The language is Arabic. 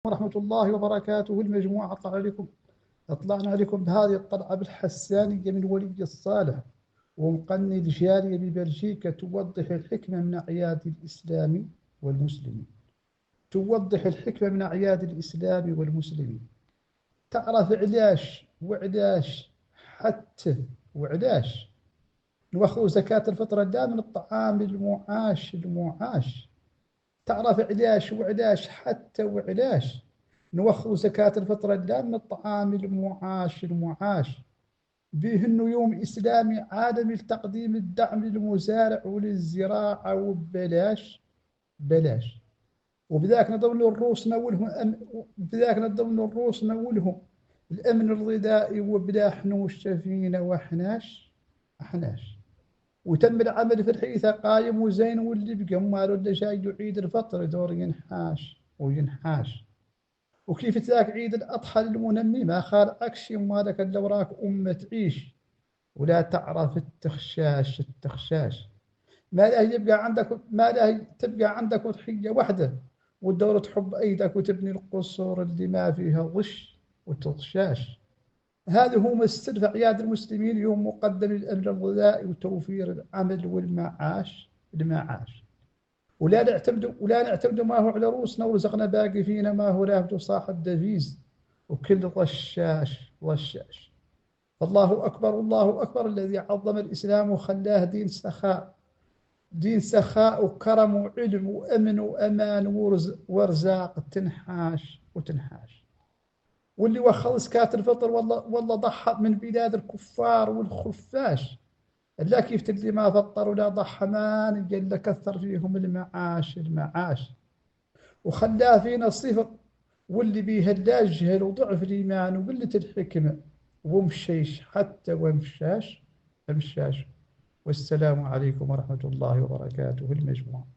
ورحمة الله وبركاته. المجموعة أطلعنا عليكم بهذه الطلعة بالحسانية من ولي الصالح ومقنن جارية ببلجيكا توضح الحكمة من أعياد الإسلام والمسلمين. توضح الحكمة من أعياد الإسلام والمسلمين. تعرف علاش حتى وعلاش نوخوا زكاة الفطر لا من الطعام المعاش. تعرف وعلاش حتى وعلاش نوخوا زكاة الفطر لا من الطعام المعاش به إنه يوم إسلامي عالمي لتقديم الدعم للمزارع وللزراعة بلاش. وبذاك نضمن الروس نولهم الأمن الغذائي وبلا حنوش شفينا وحناش. وتم العمل في الحيثة قايم وزين، واللي بقى ماله اللي جاي يعيد الفطر دور ينحاش. وكيف ذاك عيد الأضحى للمنمي ما خال أكشي مالك اللي وراك أمة تعيش ولا تعرف التخشاش. ما لا تبقى عندك أضحية واحدة والدورة تحب أيدك وتبني القصور اللي ما فيها غش وتغشاش. هذا هو السر في أعياد المسلمين، يوم مقدم للأمن الغذائي وتوفير العمل المعاش. ولا نعتمد ما هو على روسنا ورزقنا باقي فينا ما هو رافد صاحب دفيز وكل رشاش. الله أكبر الذي عظم الإسلام وخلاه دين سخاء وكرم وعلم وأمن وأمان ورزاق وتنحاش. واللي وخل زكاة الفطر والله ضحى من بلاد الكفار والخفاش. لا كيف تدري ما فطر ولا ضحى ما نقل كثر فيهم المعاش وخلاه فينا الصفر. واللي بيه لا جهل وضعف الإيمان وقلة الحكمة ومشيش حتى ومشاش. والسلام عليكم ورحمة الله وبركاته. المجموعة.